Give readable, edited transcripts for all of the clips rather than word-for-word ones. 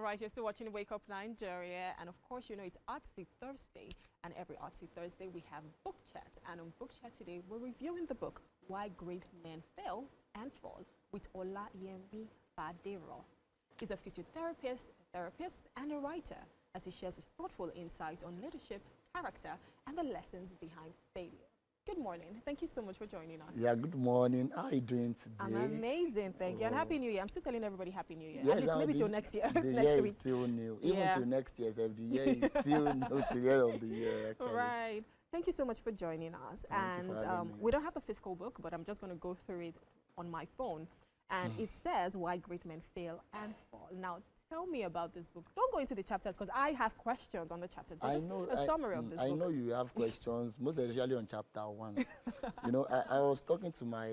right, you're still watching Wake Up Nigeria, and of course, you know it's Artsy Thursday, and every Artsy Thursday we have book chat, and on book chat today we're reviewing the book Why Great Men Fail and Fall with Olayemi Fadero. He's a physiotherapist, a therapist, and a writer, as he shares his thoughtful insights on leadership, character, and the lessons behind failure. Good morning. Thank you so much for joining us. Yeah, good morning. How are you doing today? I'm amazing, thank you. And Happy New Year. I'm still telling everybody Happy New Year. Yes, At least maybe till next year. The next year week. is still new. Even Yeah. till next year, the year is still new to the end of the year, actually. Right. Thank you so much for joining us. Thank you for having me. We don't have the physical book, but I'm just going to go through it on my phone. And it says Why Great Men Fail and Fall. Now, tell me about this book. Don't go into the chapters because I have questions on the chapters. But just a summary of this book. I know you have questions, most especially on chapter 1. You know, I was talking to my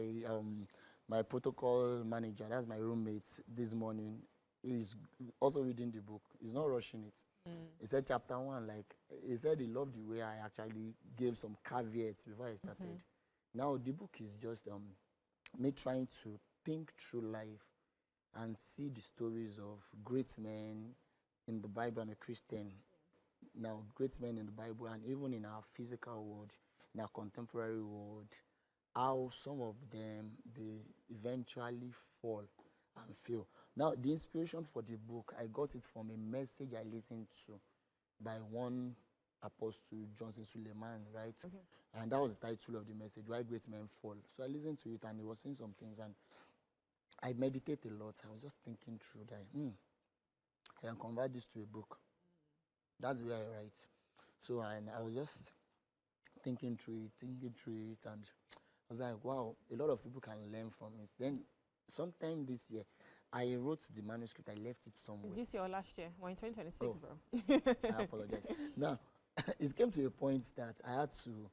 my protocol manager, that's my roommate, this morning. He's also reading the book. He's not rushing it. He said chapter 1, like, he said he loved the way I actually gave some caveats before I started. Now, the book is just me trying to think through life and see the stories of great men in the Bible. I'm a Christian. Now, great men in the Bible, and even in our physical world, in our contemporary world, how some of them, they eventually fall and fail. Now, the inspiration for the book, I got it from a message I listened to by one Apostle Johnson Suleiman, right? And that was the title of the message, Why Great Men Fall. So I listened to it, and he was saying some things, and I meditate a lot. I was just thinking through that. I can convert this to a book. That's where I write. So, and I was just thinking through it, and I was like, wow, a lot of people can learn from it. Then, sometime this year, I wrote the manuscript. I left it somewhere. This year or last year? We're in 2026, bro. I apologize. Now, it came to a point that I had to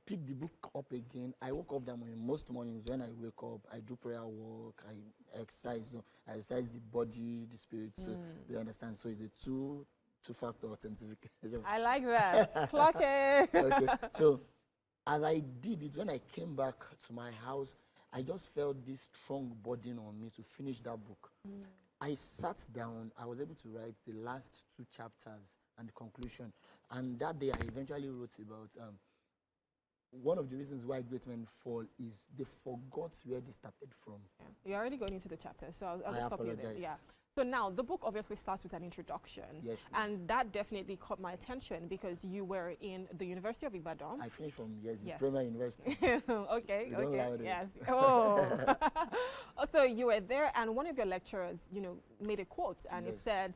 pick the book up again. I woke up that morning. Most mornings when I wake up, I do prayer work, I exercise. So I exercise the body, the spirit. So they understand. So it's a two-factor authentication. I like that. Clock it. Okay. So as I did it, when I came back to my house, I just felt this strong burden on me to finish that book. I sat down. I was able to write the last 2 chapters and the conclusion. And that day, I eventually wrote about one of the reasons why great men fall is they forgot where they started from. Yeah. You're already going into the chapter, so I'll just stop you there. Yeah. So now, the book obviously starts with an introduction. Yes, please. And that definitely caught my attention because you were in the University of Ibadan. I finished from, the Premier University. Okay, You don't allow it. yes. Oh. Also, you were there, and one of your lecturers, you know, made a quote, and it said,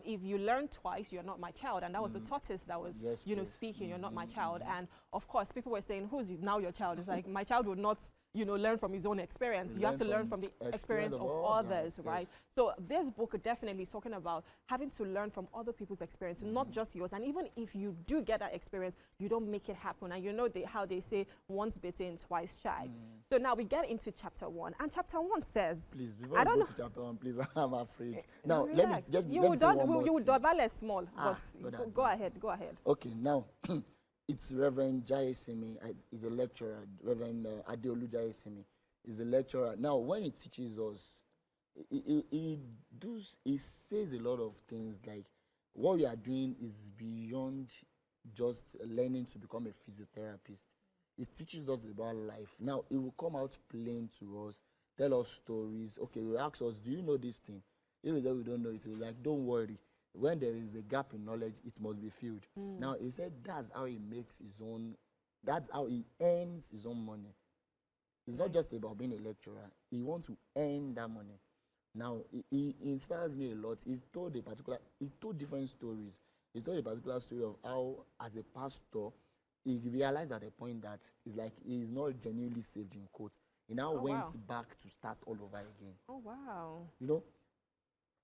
if you learn twice, you're not my child. And that was the tortoise that was, you know, speaking, you're not my child. And of course, people were saying, who's now your child? It's like, my child would not, you know, learn from his own experience. You have to learn from the experience of others, right? So this book definitely is talking about having to learn from other people's experience, not just yours. And even if you do get that experience, you don't make it happen. And you know how they say, once bitten, twice shy. So now we get into chapter 1. And chapter 1 says... Please, before I go to chapter 1, please, I'm afraid. Now, relax. let me just... You would double as small, but go ahead. Okay, now... It's Reverend Jaisimi. He's a lecturer. Reverend Adeolu Jaisimi is a lecturer. Now, when he teaches us, he says a lot of things like what we are doing is beyond just learning to become a physiotherapist. It teaches us about life. Now, it will come out plain to us, tell us stories. Okay, we ask us, do you know this thing? Even though we don't know it, we're like, don't worry. When there is a gap in knowledge, it must be filled. Now, he said that's how he makes his own, that's how he earns his own money. It's not just about being a lecturer. He wants to earn that money. Now, he inspires me a lot. He told different stories. He told a particular story of how, as a pastor, he realized at a point that it's like he's not genuinely saved, in quotes. He now went back to start all over again. Oh, wow. You know?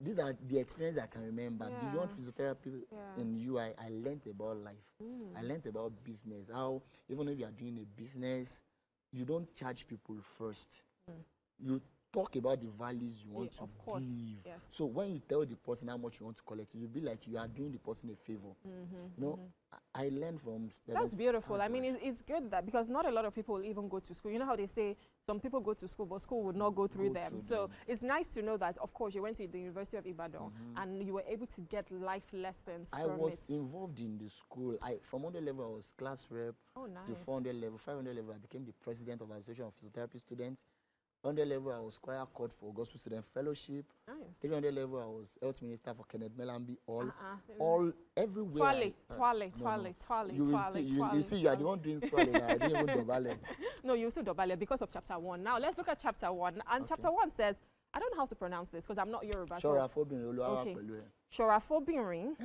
These are the experiences I can remember. Beyond physiotherapy in UI, I learned about life. I learned about business. How even if you are doing a business, you don't charge people first. You talk about the values you want to of course. give. Yes. So when you tell the person how much you want to collect, you'll be like you are doing the person a favor. You know, I learned from. That's beautiful. I mean, it's good that, because not a lot of people even go to school. You know how they say some people go to school, but school would not go through them. So it's nice to know that, of course, you went to the University of Ibadan and you were able to get life lessons I was involved in the school. From 100 level, I was class rep. Oh, nice. To 400 level, 500 level, I became the president of Association of Physiotherapy Students. 100 level, I was choir court for Gospel Student Fellowship. Nice. 300 level, I was health minister for Kenneth Melambi. All everywhere. Twale. You see, you are the one doing twale. I didn't even dobale. No, you still dobale because of chapter 1. Now let's look at chapter 1. And chapter 1 says, I don't know how to pronounce this because I'm not Yoruba. Okay. Shorafobirin.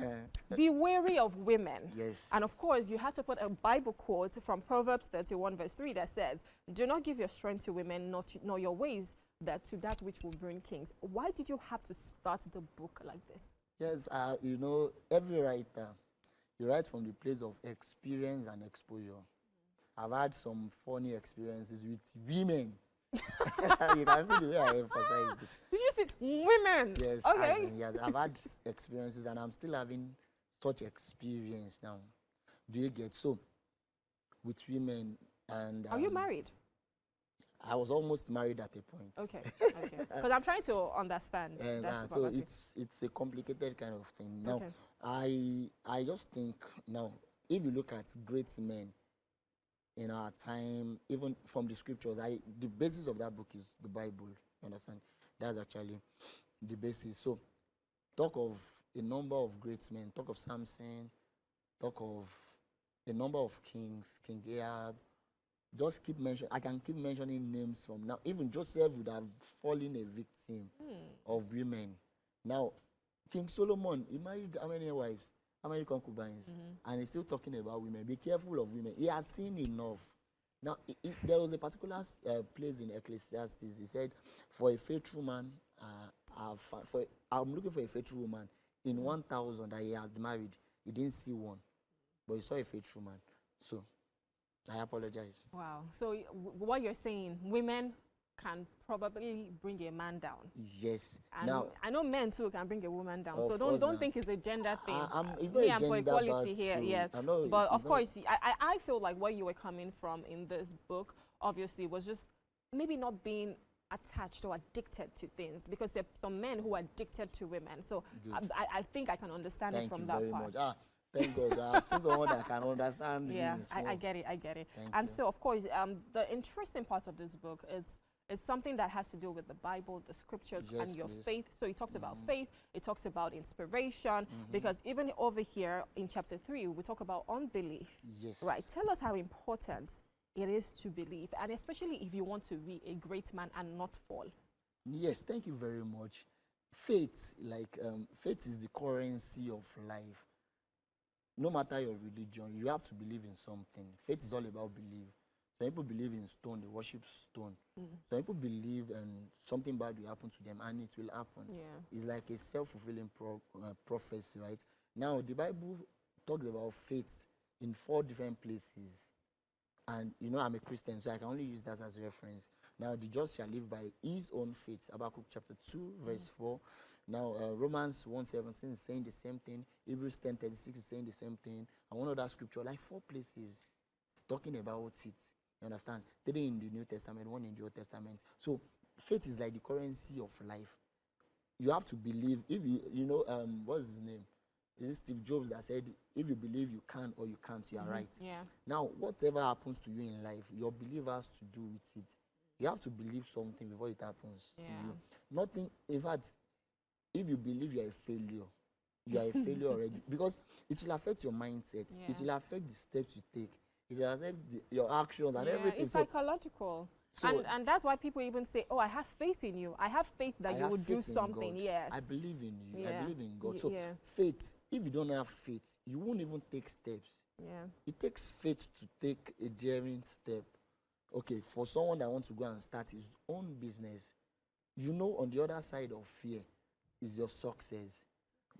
Be wary of women. Yes. And of course, you had to put a Bible quote from Proverbs 31 verse 3 that says, do not give your strength to women, nor your ways to that which will bring kings. Why did you have to start the book like this? Yes, you know, every writer, you write from the place of experience and exposure. I've had some funny experiences with women. You can see the way I emphasized it. Did you say women? Yes. Okay. Yes, I've had experiences, and I'm still having such experience now. Do you get so? With women, and are you married? I was almost married at a point. Okay. Because I'm trying to understand. So it's a complicated kind of thing. Now, I just think now, if you look at great men in our time, even from the scriptures, the basis of that book is the Bible. You understand? That's actually the basis. So, talk of a number of great men. Talk of Samson. Talk of a number of kings. King Ahab. Just keep mentioning. I can keep mentioning names from now. Even Joseph would have fallen a victim of women. Now, King Solomon, he married how many wives? How many concubines? And he's still talking about women. Be careful of women. He has seen enough. Now, there was a particular place in Ecclesiastes. He said, for a faithful man, I'm looking for a faithful woman. In 1,000 that he had married, he didn't see one. But he saw a faithful man. So, I apologize. Wow. So, what you're saying, women can probably bring a man down. Yes. And now, I know men too can bring a woman down. So don't think it's a gender thing. I'm for equality here. Yes. But of course, I feel like where you were coming from in this book, obviously, was just maybe not being attached or addicted to things, because there are some men who are addicted to women. So I think I can understand it from that part. Thank God. I've seen someone that can understand me. Yeah, I get it. And so, of course, the interesting part of this book is something that has to do with the Bible, the scriptures, and your faith. So it talks about faith, it talks about inspiration, because even over here in chapter 3, we talk about unbelief. Yes. Right. Tell us how important it is to believe, and especially if you want to be a great man and not fall. Yes, thank you very much. Faith, faith is the currency of life. No matter your religion, you have to believe in something. Faith is all about belief. Some people believe in stone, they worship stone. Some people believe something bad will happen to them, and it will happen. Yeah. It's like a self-fulfilling prophecy, right? Now, the Bible talks about faith in 4 different places. And, you know, I'm a Christian, so I can only use that as a reference. Now, the just shall live by his own faith. Habakkuk chapter 2, verse 4. Now, Romans 1:17 is saying the same thing. Hebrews 10:36 is saying the same thing. And one other scripture, like 4 places, it's talking about it. You understand? 3 in the New Testament, 1 in the Old Testament. So faith is like the currency of life. You have to believe. If what's his name? Is it Steve Jobs that said, if you believe you can or you can't, you are right. Yeah. Now, whatever happens to you in life, your belief has to do with it. You have to believe something before it happens to you. Nothing, in fact, if you believe you are a failure, you are a failure already. Because it will affect your mindset. Yeah. It will affect the steps you take. It will affect your actions and everything. It's psychological. And that's why people even say, oh, I have faith in you. I have faith that you will do something. Yes. I believe in you. Yeah. I believe in God. So faith, if you don't have faith, you won't even take steps. Yeah. It takes faith to take a daring step. Okay, for someone that wants to go and start his own business, you know, on the other side of fear is your success.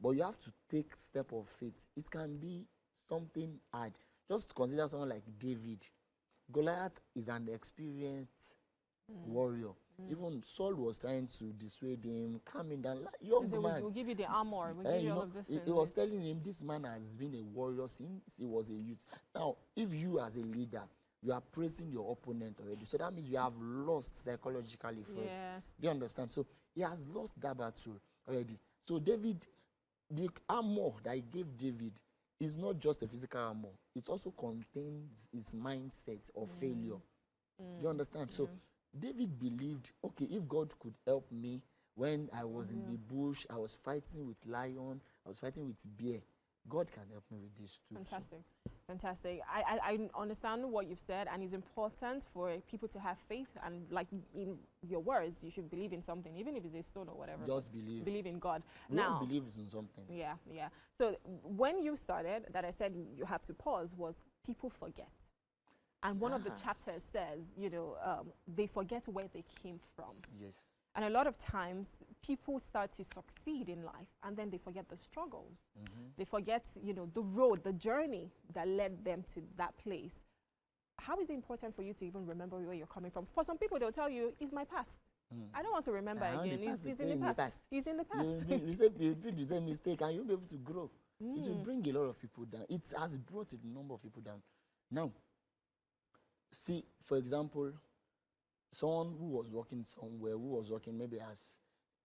But you have to take step of faith. It can be something hard. Just consider someone like David. Goliath is an experienced warrior. Even Saul was trying to dissuade him, calm him down. Like, young man. We'll give you the armor. We'll give you all of this. He was telling him, this man has been a warrior since he was a youth. Now, if you as a leader, you are praising your opponent already, so that means you have lost psychologically first. Yes. Do you understand? So he has lost that battle already. So David, the armor that he gave David is not just a physical armor. It also contains his mindset of failure. Do you understand? So David believed, okay, if God could help me when I was in the bush, I was fighting with lion, I was fighting with bear, God can help me with this too. Fantastic. So. Fantastic. I understand what you've said, and it's important for people to have faith, and like in your words, you should believe in something, even if it's a stone or whatever. Just believe. Believe in God. Now, believes in something. Yeah, yeah. So when you started, that I said you have to pause, was people forget. And one of the chapters says, you know, they forget where they came from. Yes. And a lot of times, people start to succeed in life, and then they forget the struggles. They forget, you know, the road, the journey that led them to that place. How is it important for you to even remember where you're coming from? For some people, they'll tell you, it's my past. I don't want to remember again. It's in the past. It's in the past. You do the same mistake, and you'll be able to grow. It will bring a lot of people down. It has brought a number of people down. Now, see, for example, someone who was working somewhere, who was working maybe as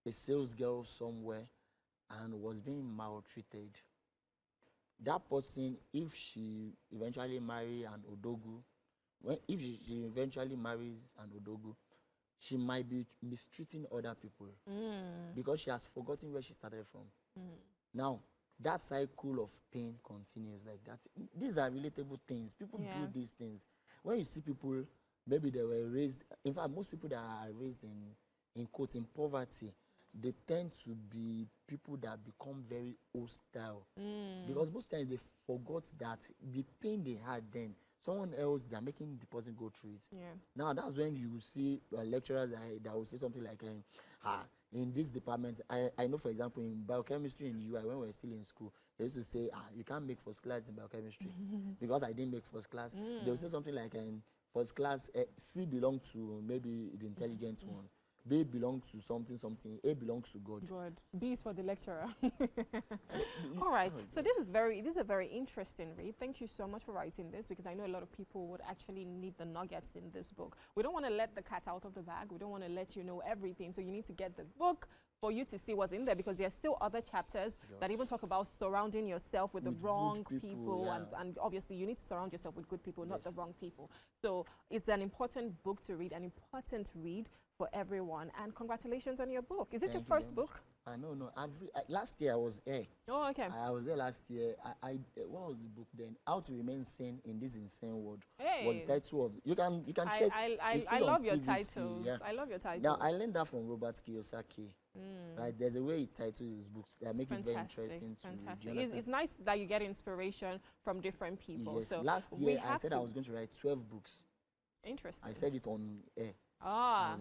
a sales girl somewhere and was being maltreated. That person, if she eventually marries an Odogu, if she eventually marries an Odogu, she might be mistreating other people because she has forgotten where she started from. Now, that cycle of pain continues like that. These are relatable things. People do these things. When you see people, maybe they were raised, in fact, most people that are raised in quotes, in poverty, they tend to be people that become very hostile. Because most times they forgot that the pain they had then, someone else, they're making the person go through it. Now, that's when you see lecturers that will say something like, in this department, I know, for example, in biochemistry in UI, when we were still in school, they used to say, you can't make first class in biochemistry because I didn't make first class. They would say something like, first class, C belongs to maybe the intelligent ones. B belongs to something, A belongs to God. God. B is for the lecturer. All right. So this is a very interesting read. Thank you so much for writing this, because I know a lot of people would actually need the nuggets in this book. We don't want to let the cat out of the bag. We don't want to let you know everything. So you need to get the book for you to see what's in there, because there are still other chapters that even talk about surrounding yourself with the wrong people, and obviously you need to surround yourself with good people, not the wrong people. So it's an important book to read, an important read for everyone. And congratulations on your book. Is this your first book? No. Last year I was here. Oh, okay. I was there last year. What was the book then? How to Remain Sane in This Insane World. Hey. Was the title of. You can check. I love your titles. Yeah. I love your titles. Now I learned that from Robert Kiyosaki. Right, there's a way he titles his books that make it very interesting to read. It's nice that you get inspiration from different people. Yes. So last year I said I was going to write 12 books. Interesting. I said it on air.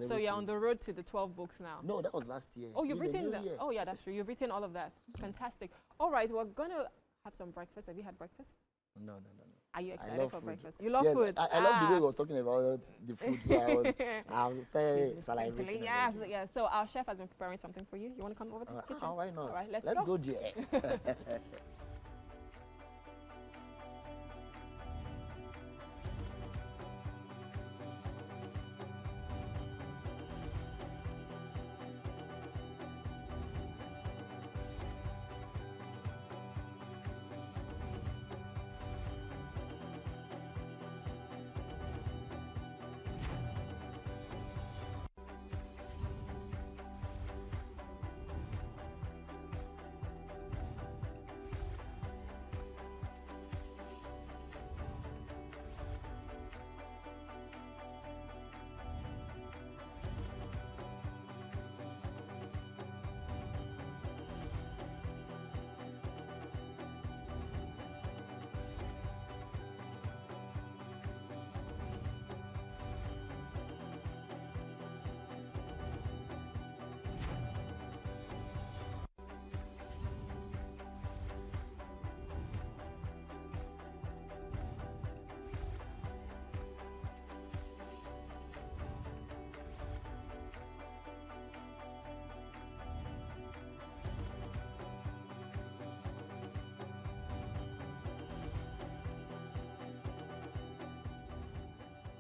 So you're on the road to the 12 books now. No, that was last year. Oh, you've written them. Oh, yeah, that's true. You've written all of that. Fantastic. All right, we're going to have some breakfast. Have you had breakfast? No. Are you excited for breakfast? You love food? I love the way he was talking about the food, so I was salivating. Yeah. So our chef has been preparing something for you. You want to come over to the kitchen? Why not? All right, let's go there.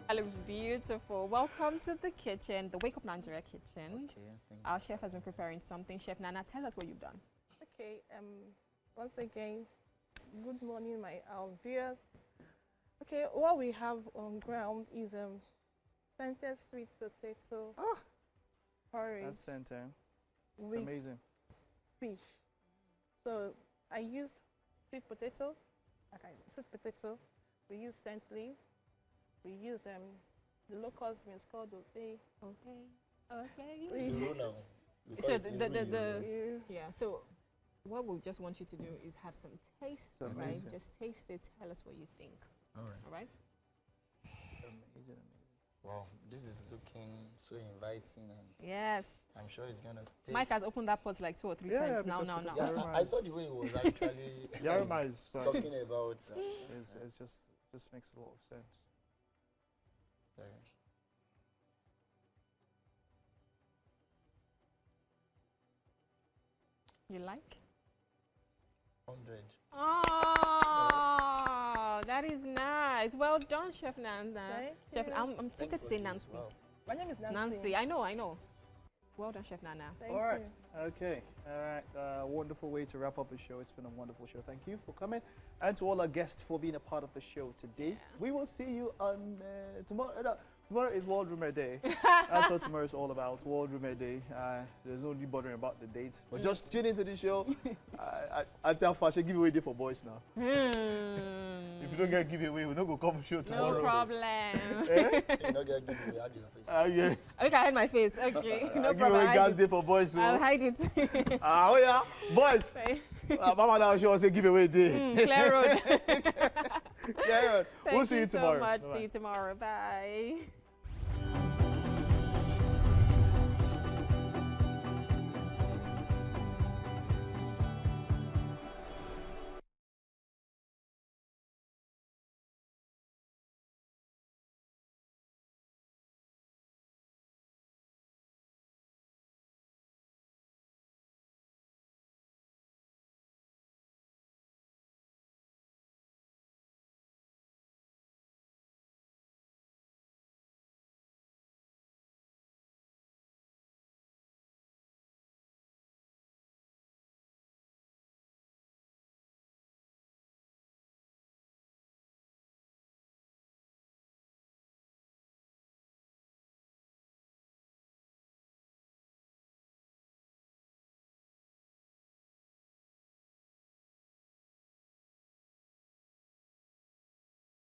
That looks beautiful. Welcome to the kitchen, the Wake Up Nigeria kitchen. Okay, thank you. Our chef has been preparing something. Chef Nana, tell us what you've done. Okay, once again, good morning, my viewers. Okay, what we have on ground is scented sweet potato porridge. That's scented. With amazing. Fish. So I used sweet potatoes. Okay, sweet potato. We used scent leaf. We used the locust means called okay. You know now. So yeah. So what we just want you to do is have some taste, So right? amazing. Just taste it. Tell us what you think. All right. All right. It's amazing. Wow, this is looking so inviting, and Yes. I'm sure it's gonna taste. Mike has opened that pot like 2 or 3 Yeah, times now. because Yeah, Aroma I is- saw the way he was actually The aroma is talking about. it's just makes a lot of sense. Sorry. You like? 100. Oh, that is nice. Well done, Chef Nanda. Thank Chef, you. I'm tempted to say Nancy. Wow. My name is Nancy. Nancy, I know. Well done, Chef Nana. Thank All right. you. Okay. All right. Wonderful way to wrap up the show. It's been a wonderful show. Thank you for coming, and to all our guests for being a part of the show today. Yeah. We will see you on tomorrow. Tomorrow is World Roommate Day. That's what tomorrow is all about. World Roommate Day. There's no need bothering about the dates, but just tune into the show. I tell Fashion giveaway day for boys now. If you don't get giveaway, we're not gonna come show No tomorrow. problem. You not get given out your face. Yeah. Okay, I hide my face. Okay, no problem. Giveaway I'll gas hide day it. for boys. So. I'll hide it. Oh yeah, boys. Mama now she wants to give away day. Claire Road. Yeah, we'll Thank see you so tomorrow. much. Bye-bye. See you tomorrow. Bye.